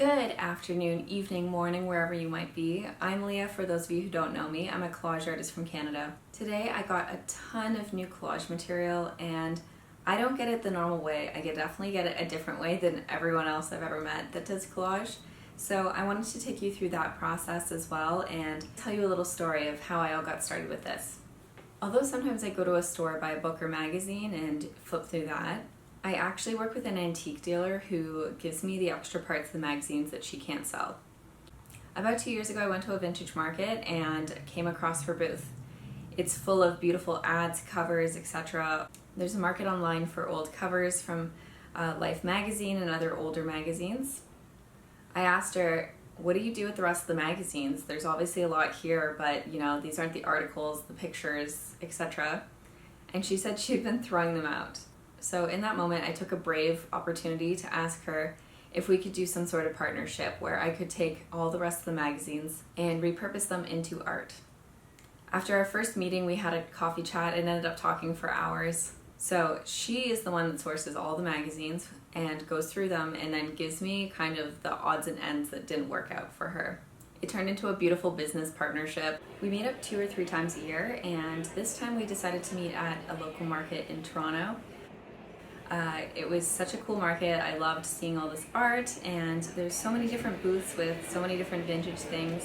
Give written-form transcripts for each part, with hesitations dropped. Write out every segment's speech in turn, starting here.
Good afternoon, evening, morning, wherever you might be. I'm Leah, for those of you who don't know me. I'm a collage artist from Canada. Today I got a ton of new collage material and I don't get it the normal way. I definitely get it a different way than everyone else I've ever met that does collage. So I wanted to take you through that process as well and tell you a little story of how I all got started with this. Although sometimes I go to a store, buy a book or magazine and flip through that, I actually work with an antique dealer who gives me the extra parts of the magazines that she can't sell. About 2 years ago I went to a vintage market and came across her booth. It's full of beautiful ads, covers, etc. There's a market online for old covers from Life magazine and other older magazines. I asked her, what do you do with the rest of the magazines? There's obviously a lot here, but you know, these aren't the articles, the pictures, etc. And she said she'd been throwing them out. So in that moment, I took a brave opportunity to ask her if we could do some sort of partnership where I could take all the rest of the magazines and repurpose them into art. After our first meeting, we had a coffee chat and ended up talking for hours. So she is the one that sources all the magazines and goes through them and then gives me kind of the odds and ends that didn't work out for her. It turned into a beautiful business partnership. We meet up 2 or 3 times a year, and this time we decided to meet at a local market in Toronto. It was such a cool market. I loved seeing all this art, and there's so many different booths with so many different vintage things.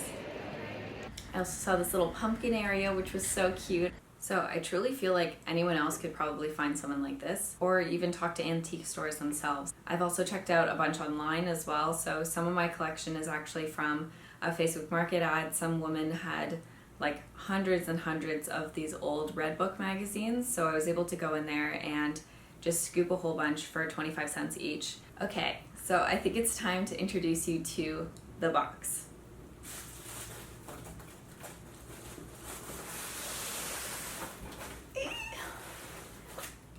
I also saw this little pumpkin area, which was so cute. So I truly feel like anyone else could probably find someone like this, or even talk to antique stores themselves. I've also checked out a bunch online as well, so some of my collection is actually from a Facebook market ad. Some woman had like hundreds and hundreds of these old Red Book magazines, so I was able to go in there and just scoop a whole bunch for 25 cents each. Okay, so I think it's time to introduce you to the box.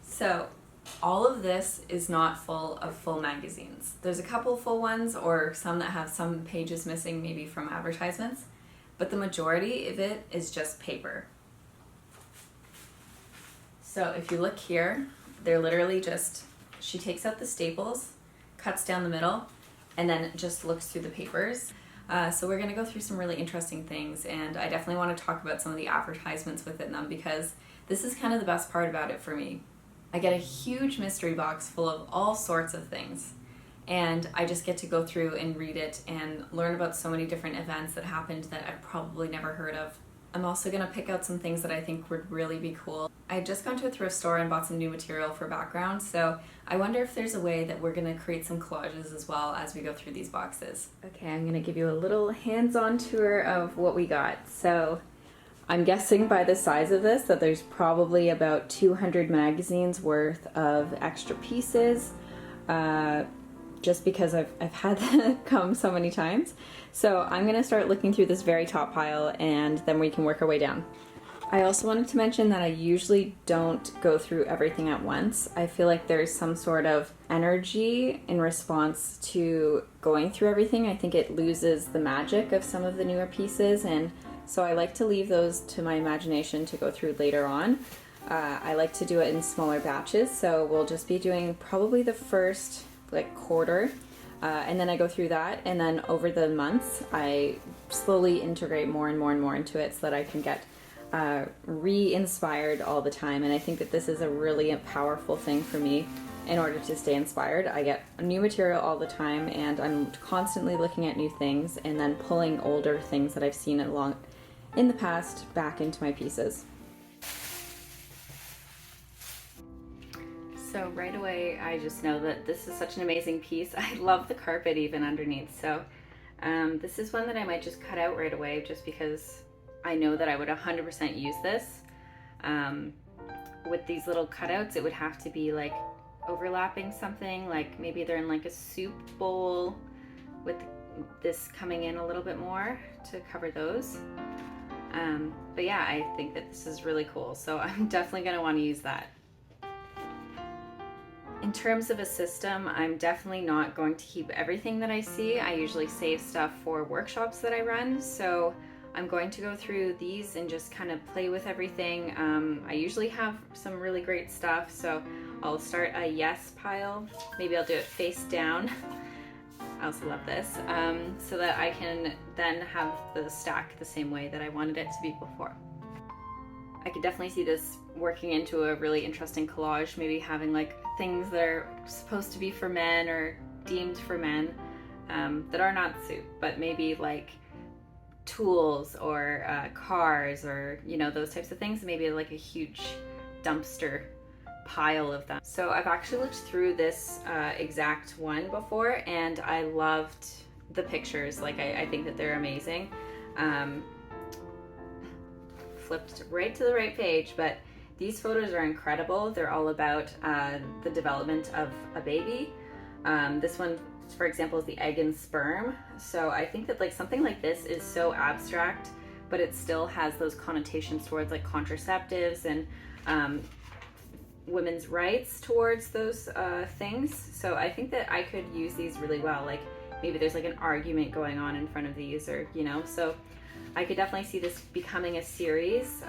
So all of this is not full of full magazines. There's a couple full ones or some that have some pages missing, maybe from advertisements, but the majority of it is just paper. So if you look here, they're literally just, she takes out the staples, cuts down the middle, and then just looks through the papers. So we're gonna go through some really interesting things, and I definitely want to talk about some of the advertisements within them because this is kind of the best part about it for me. I get a huge mystery box full of all sorts of things, and I just get to go through and read it and learn about so many different events that happened that I've probably never heard of. I'm also going to pick out some things that I think would really be cool. I had just gone to a thrift store and bought some new material for background, so I wonder if there's a way that we're going to create some collages as well as we go through these boxes. Okay, I'm going to give you a little hands-on tour of what we got. So I'm guessing by the size of this that there's probably about 200 magazines worth of extra pieces, just because I've had that come so many times. So I'm gonna start looking through this very top pile and then we can work our way down. I also wanted to mention that I usually don't go through everything at once. I feel like there's some sort of energy in response to going through everything. I think it loses the magic of some of the newer pieces, and so I like to leave those to my imagination to go through later on. I like to do it in smaller batches, so we'll just be doing probably the first quarter, and then I go through that, and then over the months I slowly integrate more and more and more into it so that I can get re-inspired all the time. And I think that this is a really powerful thing for me in order to stay inspired. I get new material all the time and I'm constantly looking at new things and then pulling older things that I've seen along in the past back into my pieces. So right away I just know that this is such an amazing piece. I love the carpet even underneath, so this is one that I might just cut out right away just because I know that I would 100% use this. With these little cutouts, it would have to be like overlapping something, like maybe they're in like a soup bowl with this coming in a little bit more to cover those. But yeah, I think that this is really cool, so I'm definitely going to want to use that. In terms of a system, I'm definitely not going to keep everything that I see. I usually save stuff for workshops that I run, so I'm going to go through these and just kind of play with everything. I usually have some really great stuff, so I'll start a yes pile. Maybe I'll do it face down. I also love this, so that I can then have the stack the same way that I wanted it to be before. I could definitely see this working into a really interesting collage, maybe having like things that are supposed to be for men or deemed for men that are not suit, but maybe like tools or cars or, you know, those types of things, maybe like a huge dumpster pile of them. So I've actually looked through this exact one before, and I loved the pictures. Like I think that they're amazing. Flipped right to the right page, but these photos are incredible. They're all about the development of a baby. This one, for example, is the egg and sperm. So I think that like something like this is so abstract, but it still has those connotations towards like contraceptives and women's rights towards those things. So I think that I could use these really well. Like maybe there's like an argument going on in front of these, or, you know, so I could definitely see this becoming a series.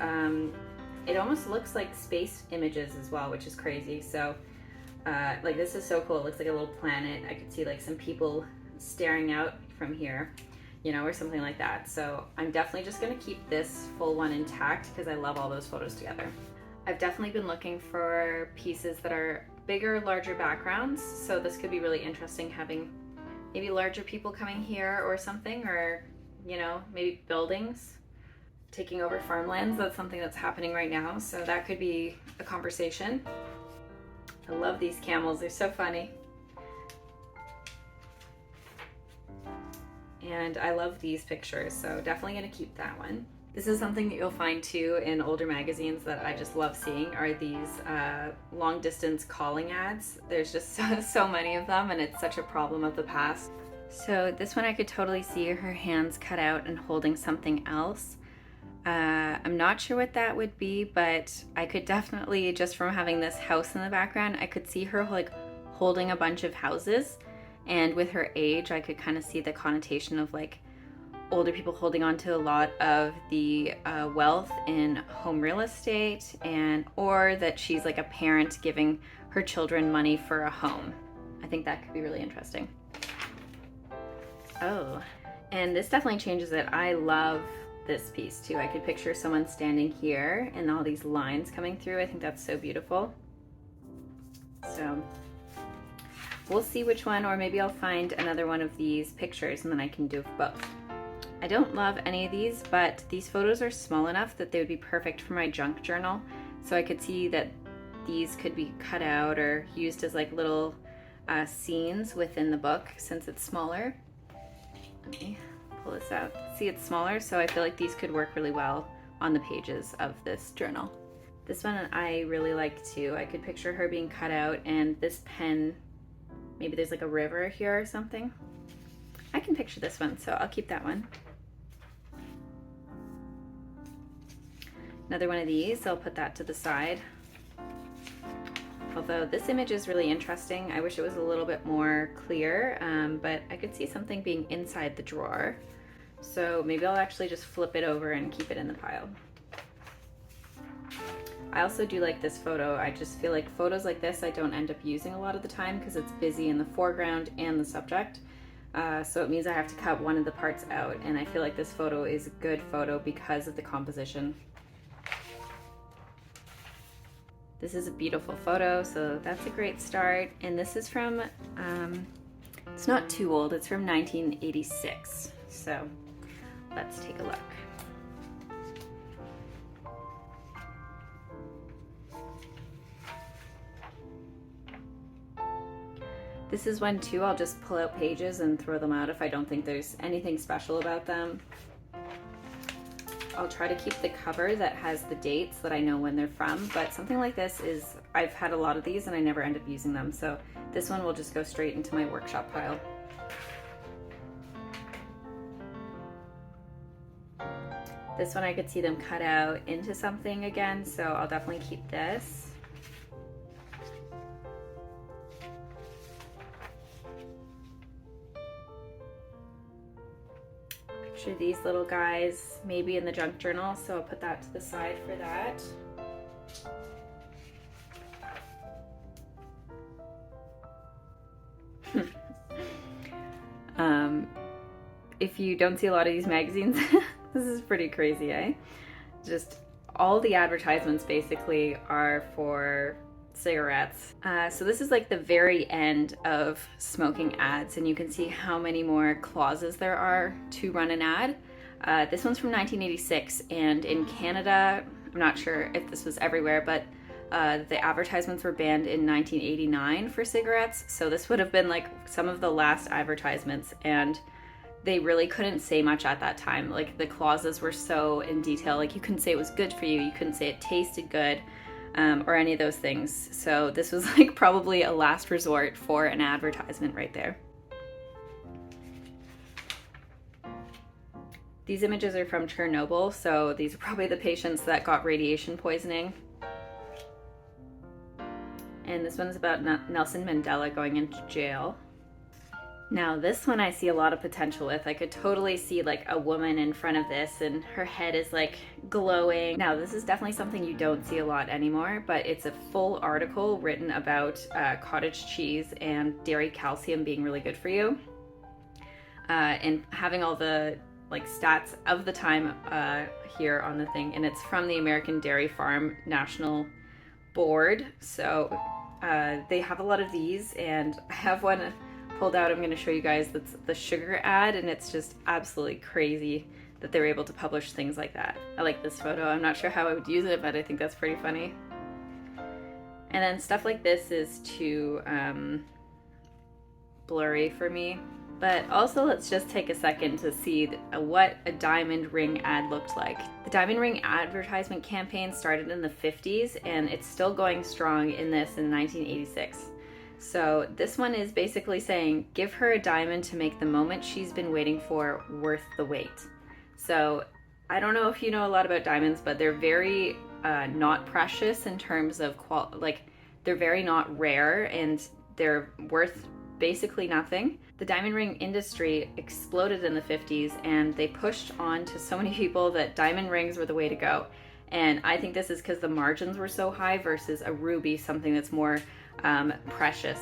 It almost looks like space images as well, which is crazy. So like this is so cool. It looks like a little planet. I could see like some people staring out from here, you know, or something like that. So I'm definitely just gonna keep this full one intact because I love all those photos together. I've definitely been looking for pieces that are bigger, larger backgrounds. So this could be really interesting, having maybe larger people coming here or something, or, you know, maybe buildings taking over farmlands. That's something that's happening right now. So that could be a conversation. I love these camels. They're so funny. And I love these pictures. So definitely gonna keep that one. This is something that you'll find too in older magazines that I just love seeing, are these long distance calling ads. There's just so many of them, and it's such a problem of the past. So this one I could totally see her hands cut out and holding something else. I'm not sure what that would be, but I could definitely, just from having this house in the background, I could see her like holding a bunch of houses. And with her age, I could kind of see the connotation of like older people holding on to a lot of the wealth in home real estate, and or that she's like a parent giving her children money for a home. I think that could be really interesting. Oh, and this definitely changes it. I love this piece too. I could picture someone standing here and all these lines coming through. I think that's so beautiful. So we'll see which one, or maybe I'll find another one of these pictures and then I can do both. I don't love any of these, but these photos are small enough that they would be perfect for my junk journal. So I could see that these could be cut out or used as like little scenes within the book since it's smaller. Let me pull this out. See, it's smaller, so I feel like these could work really well on the pages of this journal. This one I really like too. I could picture her being cut out, and this pen, maybe there's like a river here or something. I can picture this one, so I'll keep that one. Another one of these, I'll put that to the side. Although this image is really interesting. I wish it was a little bit more clear, but I could see something being inside the drawer. So maybe I'll actually just flip it over and keep it in the pile. I also do like this photo. I just feel like photos like this I don't end up using a lot of the time because it's busy in the foreground and the subject. So it means I have to cut one of the parts out, and I feel like this photo is a good photo because of the composition. This is a beautiful photo, so that's a great start. And this is from, it's not too old, it's from 1986. So let's take a look. This is one too, I'll just pull out pages and throw them out if I don't think there's anything special about them. I'll try to keep the cover that has the dates that I know when they're from, but something like this is, I've had a lot of these and I never end up using them, so this one will just go straight into my workshop pile. This one I could see them cut out into something again, so I'll definitely keep this. Picture these little guys maybe in the junk journal, so I'll put that to the side for that. if you don't see a lot of these magazines, this is pretty crazy, eh? Just all the advertisements basically are for cigarettes. So this is like the very end of smoking ads, and you can see how many more clauses there are to run an ad. This one's from 1986, and in Canada, I'm not sure if this was everywhere, but the advertisements were banned in 1989 for cigarettes. So this would have been like some of the last advertisements, and they really couldn't say much at that time. Like the clauses were so in detail, like you couldn't say it was good for you, you couldn't say it tasted good, or any of those things. So this was like probably a last resort for an advertisement right there. These images are from Chernobyl, so these are probably the patients that got radiation poisoning. And this one's about Nelson Mandela going into jail. Now this one I see a lot of potential with. I could totally see like a woman in front of this and her head is like glowing. Now this is definitely something you don't see a lot anymore, but it's a full article written about cottage cheese and dairy calcium being really good for you. And having all the like stats of the time here on the thing, and it's from the American Dairy Farm National Board. So they have a lot of these, and I have one pulled out. I'm going to show you guys. That's the sugar ad, and it's just absolutely crazy that they're able to publish things like that. I like this photo. I'm not sure how I would use it, but I think that's pretty funny. And then stuff like this is too blurry for me. But also let's just take a second to see what a diamond ring ad looked like. The diamond ring advertisement campaign started in the 50s, and it's still going strong in 1986. So this one is basically saying, give her a diamond to make the moment she's been waiting for worth the wait. So I don't know if you know a lot about diamonds, but they're very not precious in terms of like they're very not rare, and they're worth basically nothing. The diamond ring industry exploded in the 50s, and they pushed on to so many people that diamond rings were the way to go. And I think this is because the margins were so high versus a ruby, something that's more precious.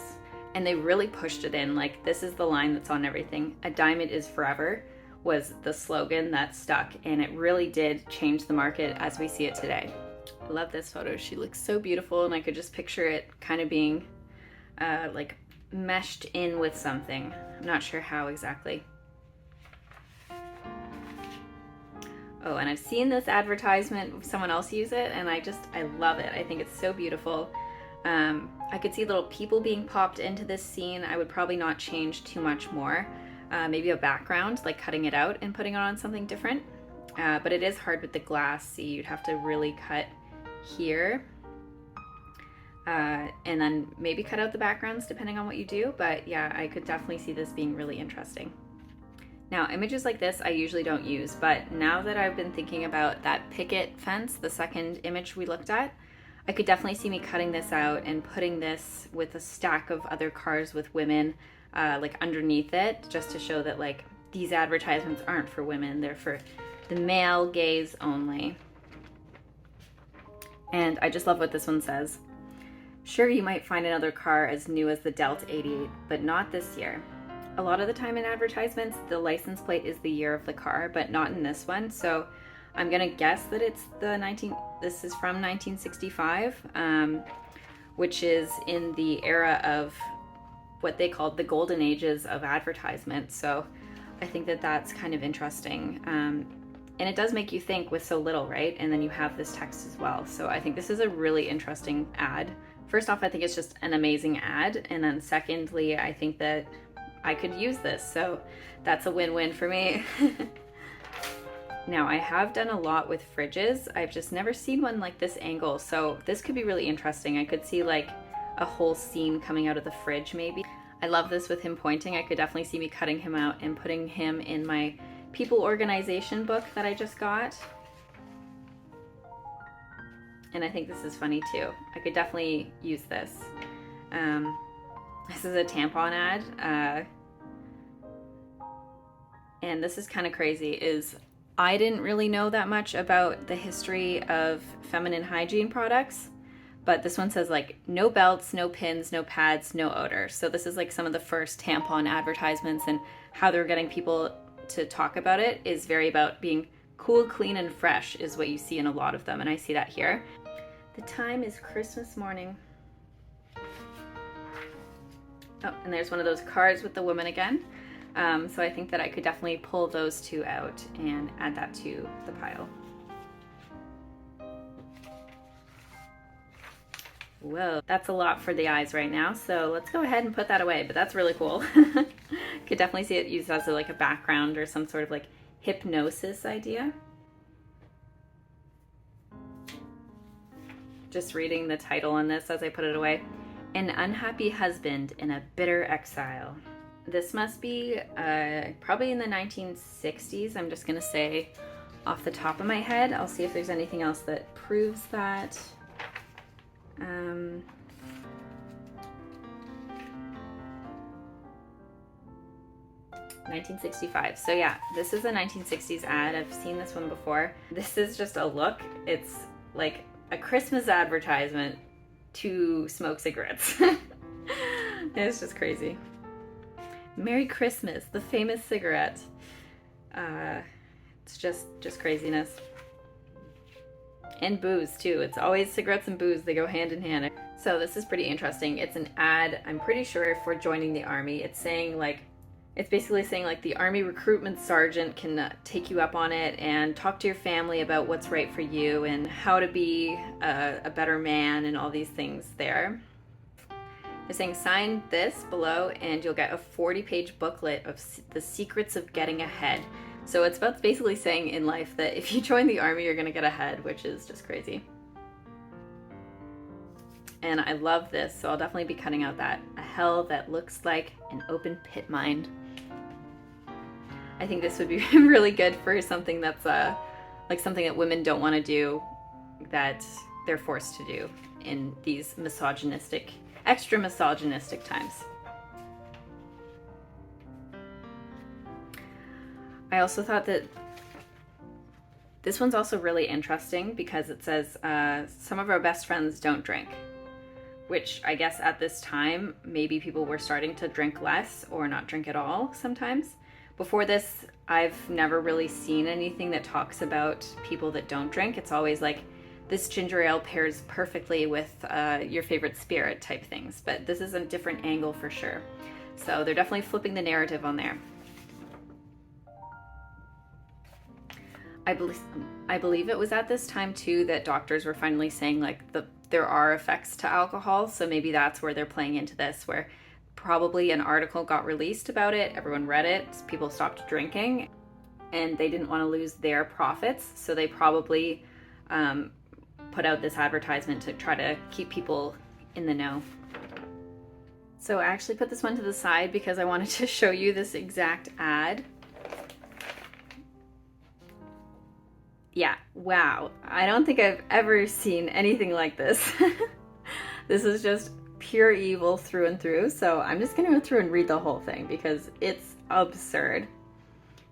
And they really pushed it in. Like, this is the line that's on everything. A diamond is forever was the slogan that stuck, and it really did change the market as we see it today. I love this photo. She looks so beautiful, and I could just picture it kind of being like meshed in with something. I'm not sure how exactly. Oh, and I've seen this advertisement, someone else use it, and I love it. I think it's so beautiful. I could see little people being popped into this scene. I would probably not change too much more. Maybe a background, like cutting it out and putting it on something different. But it is hard with the glass. See, you'd have to really cut here. And then maybe cut out the backgrounds depending on what you do. But yeah, I could definitely see this being really interesting. Now, images like this I usually don't use, but now that I've been thinking about that picket fence, the second image we looked at, I could definitely see me cutting this out and putting this with a stack of other cars with women like underneath it, just to show that like these advertisements aren't for women, they're for the male gaze only. And I just love what this one says. Sure, you might find another car as new as the Delta 88, but not this year. A lot of the time in advertisements, the license plate is the year of the car, but not in this one. So I'm gonna guess that it's this is from 1965, which is in the era of what they called the golden ages of advertisement. So I think that that's kind of interesting. And it does make you think with so little, right? And then you have this text as well. So I think this is a really interesting ad. First off, I think it's just an amazing ad. And then secondly, I think that I could use this. So that's a win-win for me. Now, I have done a lot with fridges. I've just never seen one like this angle. So this could be really interesting. I could see like a whole scene coming out of the fridge maybe. I love this with him pointing. I could definitely see me cutting him out and putting him in my people organization book that I just got. And I think this is funny too. I could definitely use this. This is a tampon ad. And this is kind of crazy, is I didn't really know that much about the history of feminine hygiene products, but this one says like no belts, no pins, no pads, no odor. So this is like some of the first tampon advertisements and how they're getting people to talk about it is very about being cool, clean, and fresh is what you see in a lot of them, and I see that here. The time is Christmas morning. Oh, and there's one of those cards with the woman again. So I think that I could definitely pull those two out and add that to the pile. Whoa, that's a lot for the eyes right now, so let's go ahead and put that away, but that's really cool. Could definitely see it used as like a background or some sort of like hypnosis idea. Just reading the title on this as I put it away. An unhappy husband in a bitter exile. This must be probably in the 1960s. I'm just gonna say off the top of my head. I'll see if there's anything else that proves that. 1965. So yeah, this is a 1960s ad. I've seen this one before. This is just a look. It's like a Christmas advertisement to smoke cigarettes. It's just crazy. Merry Christmas, the famous cigarette. It's just craziness. And booze too. It's always cigarettes and booze. They go hand in hand. So this is pretty interesting. It's an ad, I'm pretty sure, for joining the army. It's saying like, it's basically saying like the army recruitment sergeant can take you up on it and talk to your family about what's right for you and how to be a better man and all these things there. They're saying sign this below and you'll get a 40-page booklet of the secrets of getting ahead. So it's about basically saying in life that if you join the army, you're gonna get ahead, which is just crazy. And I love this, so I'll definitely be cutting out that. A hell that looks like an open pit mine. I think this would be really good for something that's like something that women don't want to do, that they're forced to do in these misogynistic, extra misogynistic times. I also thought that this one's also really interesting because it says some of our best friends don't drink, which I guess at this time maybe people were starting to drink less or not drink at all sometimes. Before this, I've never really seen anything that talks about people that don't drink. It's always like, this ginger ale pairs perfectly with your favorite spirit type things, but this is a different angle for sure. So they're definitely flipping the narrative on there. I believe it was at this time too that doctors were finally saying like there are effects to alcohol, so maybe that's where they're playing into this, where probably an article got released about it, everyone read it, people stopped drinking, and they didn't want to lose their profits, so they probably put out this advertisement to try to keep people in the know. So I actually put this one to the side because I wanted to show you this exact ad. Yeah, wow. I don't think I've ever seen anything like this. This is just pure evil through and through. So I'm just gonna go through and read the whole thing because it's absurd.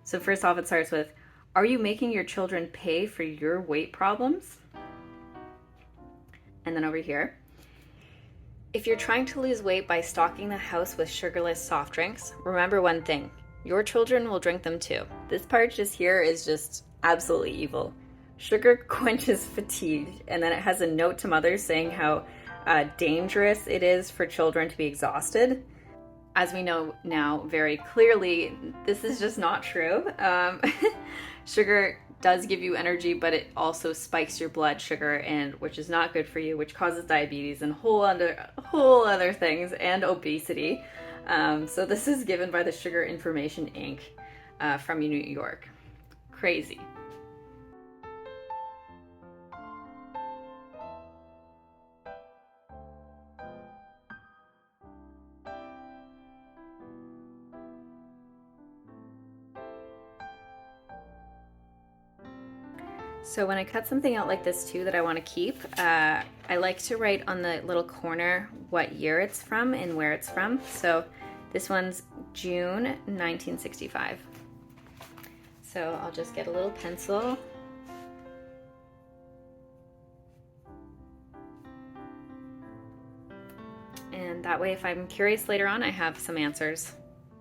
So first off, it starts with, are you making your children pay for your weight problems? And then over here, if you're trying to lose weight by stocking the house with sugarless soft drinks, remember one thing, your children will drink them too. This part just here is just absolutely evil. Sugar quenches fatigue, and then it has a note to mothers saying how dangerous it is for children to be exhausted. As we know now very clearly, this is just not true. Sugar does give you energy, but it also spikes your blood sugar, and which is not good for you, which causes diabetes and whole other things, and obesity. So this is given by the Sugar Information Inc. From New York. Crazy. So when I cut something out like this too that I want to keep, I like to write on the little corner what year it's from and where it's from. So this one's June 1965. So I'll just get a little pencil. And that way if I'm curious later on, I have some answers.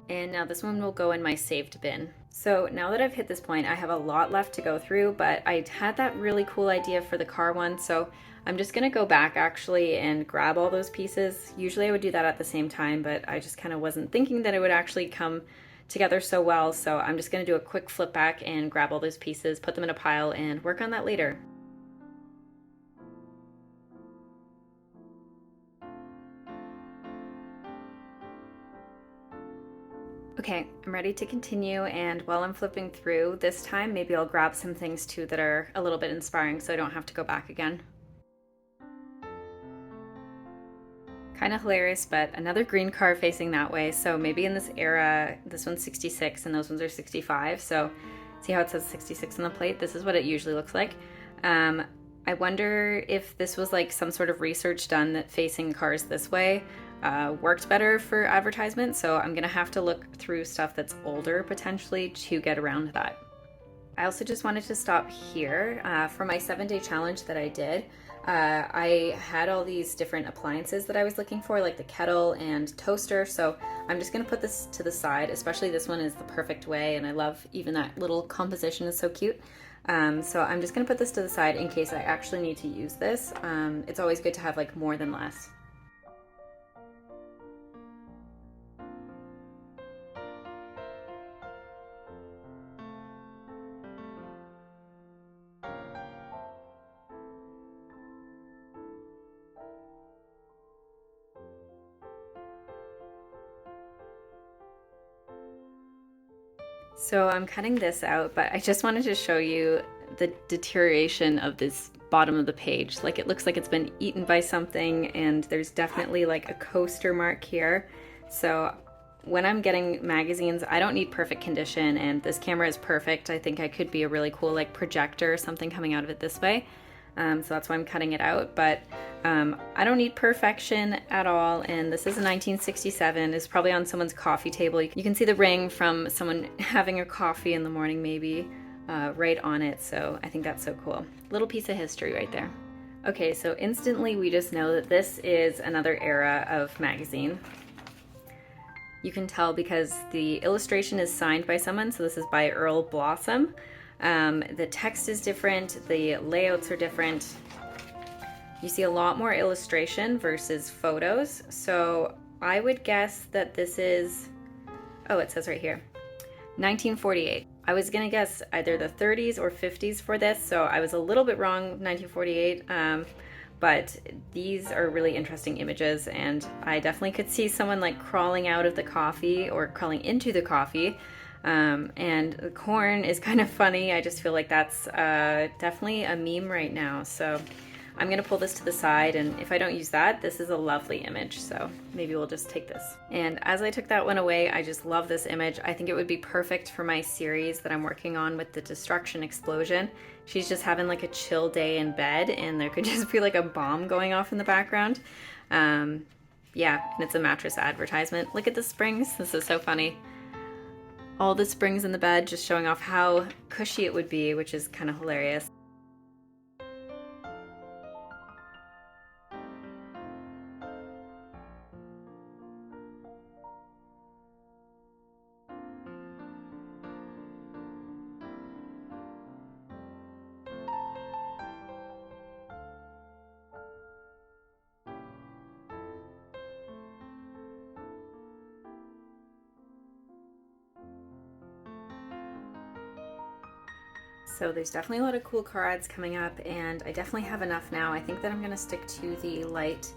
And now this one will go in my saved bin. So now that I've hit this point, I have a lot left to go through, but I had that really cool idea for the car one, so I'm just gonna go back actually and grab all those pieces. Usually I would do that at the same time, but I just kind of wasn't thinking that it would actually come together so well, so I'm just gonna do a quick flip back and grab all those pieces, put them in a pile, and work on that later. Okay, I'm ready to continue, and while I'm flipping through this time, maybe I'll grab some things too that are a little bit inspiring so I don't have to go back again. Kind of hilarious, but another green car facing that way, so maybe in this era, this one's 66 and those ones are 65, so see how it says 66 on the plate? This is what it usually looks like. I wonder if this was like some sort of research done that facing cars this way worked better for advertisement, so I'm gonna have to look through stuff that's older potentially to get around that. I also just wanted to stop here for my 7-day challenge that I did. I had all these different appliances that I was looking for, like the kettle and toaster, so I'm just gonna put this to the side, especially this one is the perfect way, and I love even that little composition is so cute. So I'm just gonna put this to the side in case I actually need to use this. It's always good to have like more than less. So I'm cutting this out, but I just wanted to show you the deterioration of this bottom of the page. Like it looks like it's been eaten by something, and there's definitely like a coaster mark here. So when I'm getting magazines, I don't need perfect condition, and this camera is perfect. I think I could be a really cool like projector or something coming out of it this way. So that's why I'm cutting it out, but I don't need perfection at all, and this is a 1967. It's probably on someone's coffee table. You can see the ring from someone having a coffee in the morning maybe right on it, so I think that's so cool. Little piece of history right there. Okay, so instantly we just know that this is another era of magazine. You can tell because the illustration is signed by someone, so this is by Earl Blossom. The text is different, the layouts are different. You see a lot more illustration versus photos, so I would guess that this is, oh, it says right here, 1948. I was gonna guess either the 30s or 50s for this, so I was a little bit wrong, 1948, but these are really interesting images, and I definitely could see someone like crawling out of the coffee or crawling into the coffee. And the corn is kind of funny. I just feel like that's definitely a meme right now. So I'm gonna pull this to the side, and if I don't use that, this is a lovely image, so maybe we'll just take this. And as I took that one away, I just love this image. I think it would be perfect for my series that I'm working on with the destruction explosion. She's just having like a chill day in bed, and there could just be like a bomb going off in the background. Yeah, and it's a mattress advertisement. Look at the springs, this is so funny. All the springs in the bed, just showing off how cushy it would be, which is kind of hilarious. So there's definitely a lot of cool car ads coming up, and I definitely have enough now. I think that I'm gonna stick to the light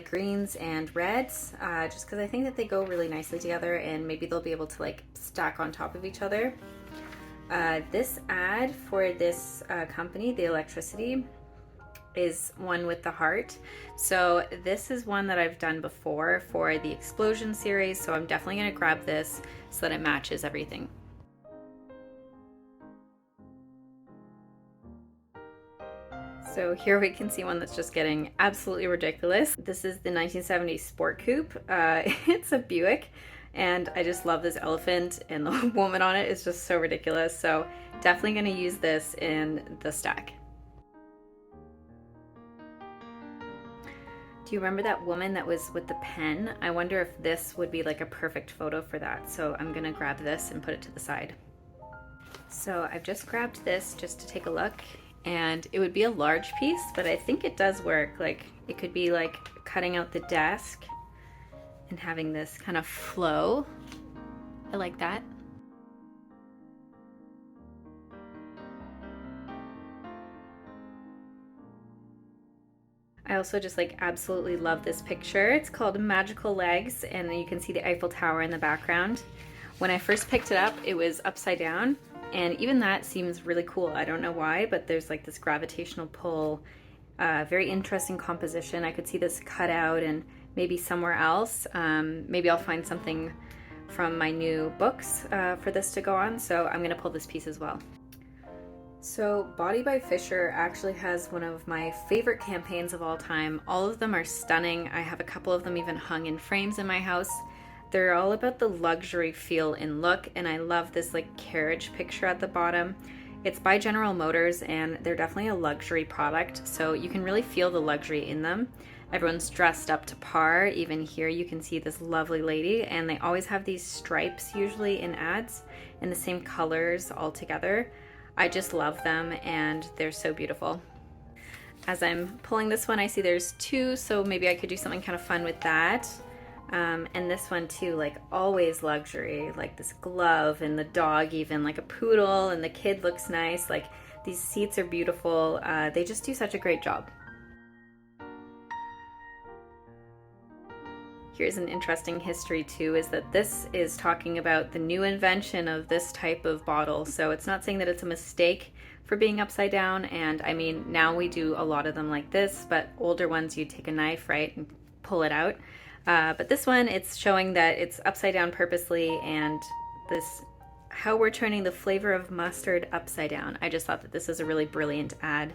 greens and reds, just because I think that they go really nicely together, and maybe they'll be able to like stack on top of each other. This ad for this company, the electricity, is one with the heart. So this is one that I've done before for the explosion series, so I'm definitely gonna grab this so that it matches everything. So here we can see one that's just getting absolutely ridiculous. This is the 1970s Sport Coupe. It's a Buick, and I just love this elephant, and the woman on it is just so ridiculous. So definitely gonna use this in the stack. Do you remember that woman that was with the pen? I wonder if this would be like a perfect photo for that. So I'm gonna grab this and put it to the side. So I've just grabbed this just to take a look, and it would be a large piece, but I think it does work. Like it could be like cutting out the desk and having this kind of flow. I like that. I also just like absolutely love this picture. It's called Magical Legs, and you can see the Eiffel Tower in the background. When I first picked it up, it was upside down, and even that seems really cool. I don't know why, but there's like this gravitational pull. Very interesting composition. I could see this cut out and maybe somewhere else. Maybe I'll find something from my new books for this to go on, so I'm gonna pull this piece as well. So Body by Fisher actually has one of my favorite campaigns of all time. All of them are stunning. I have a couple of them even hung in frames in my house. They're all about the luxury feel and look, and I love this like carriage picture at the bottom. It's by General Motors, and they're definitely a luxury product, so you can really feel the luxury in them. Everyone's dressed up to par. Even here you can see this lovely lady, and they always have these stripes usually in ads in the same colors all together. I just love them, and they're so beautiful. As I'm pulling this one, I see there's two, so maybe I could do something kind of fun with that. And this one too, like always luxury, like this glove and the dog even, like a poodle, and the kid looks nice. Like these seats are beautiful. They just do such a great job. Here's an interesting history too, is that this is talking about the new invention of this type of bottle. So it's not saying that it's a mistake for being upside down. And I mean, now we do a lot of them like this, but older ones you take a knife, right, and pull it out. But this one, it's showing that it's upside down purposely, and this, how we're turning the flavor of mustard upside down. I just thought that this is a really brilliant ad.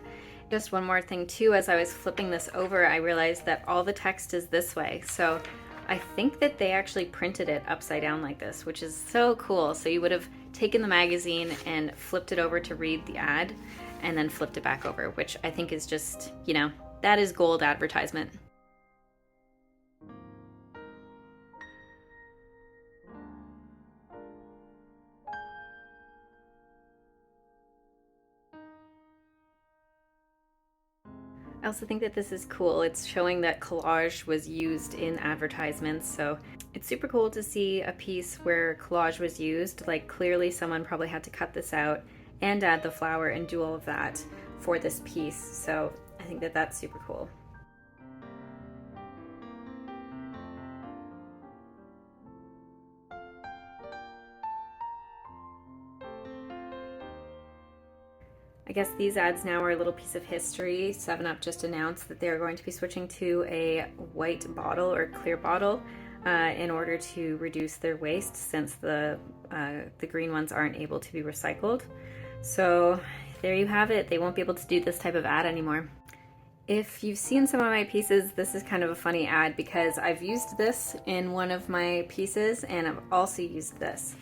Just one more thing too, as I was flipping this over, I realized that all the text is this way. So I think that they actually printed it upside down like this, which is so cool. So you would have taken the magazine and flipped it over to read the ad, and then flipped it back over, which I think is just, you know, that is gold advertisement. I also think that this is cool. It's showing that collage was used in advertisements, so it's super cool to see a piece where collage was used. Like clearly someone probably had to cut this out and add the flower and do all of that for this piece, so I think that that's super cool. I guess these ads now are a little piece of history. 7-Up just announced that they're going to be switching to a white bottle or clear bottle in order to reduce their waste, since the green ones aren't able to be recycled. So there you have it. They won't be able to do this type of ad anymore. If you've seen some of my pieces, this is kind of a funny ad because I've used this in one of my pieces, and I've also used this.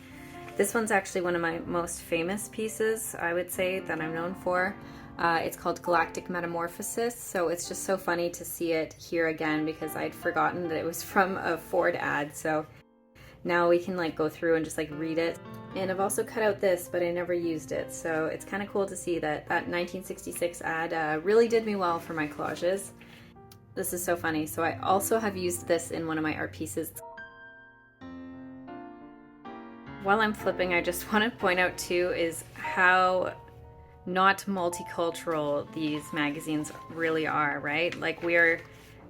This one's actually one of my most famous pieces, I would say, that I'm known for. It's called Galactic Metamorphosis, so it's just so funny to see it here again because I'd forgotten that it was from a Ford ad. So now we can like go through and just like read it. And I've also cut out this, but I never used it. So it's kind of cool to see that that 1966 ad really did me well for my collages. This is so funny. So I also have used this in one of my art pieces. While I'm flipping, I just want to point out too is how not multicultural these magazines really are, right? Like we're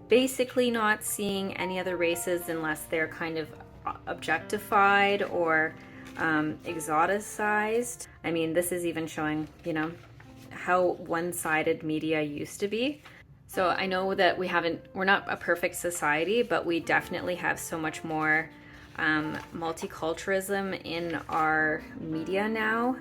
basically not seeing any other races unless they're kind of objectified or exoticized. I mean, this is even showing, you know, how one-sided media used to be. So I know that we're not a perfect society, but we definitely have so much more multiculturalism in our media now.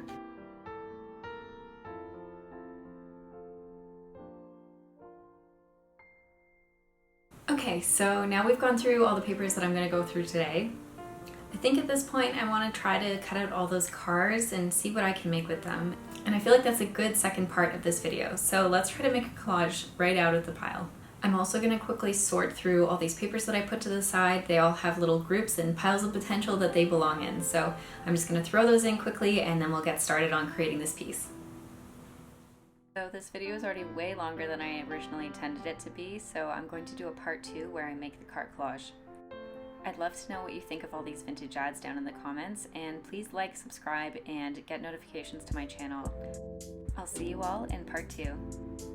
Okay, so now we've gone through all the papers that I'm going to go through today. I think at this point I want to try to cut out all those cars and see what I can make with them. And I feel like that's a good second part of this video. So let's try to make a collage right out of the pile. I'm also going to quickly sort through all these papers that I put to the side. They all have little groups and piles of potential that they belong in. So I'm just going to throw those in quickly and then we'll get started on creating this piece. So this video is already way longer than I originally intended it to be, so I'm going to do a part 2 where I make the cart collage. I'd love to know what you think of all these vintage ads down in the comments, and please like, subscribe, and get notifications to my channel. I'll see you all in part 2.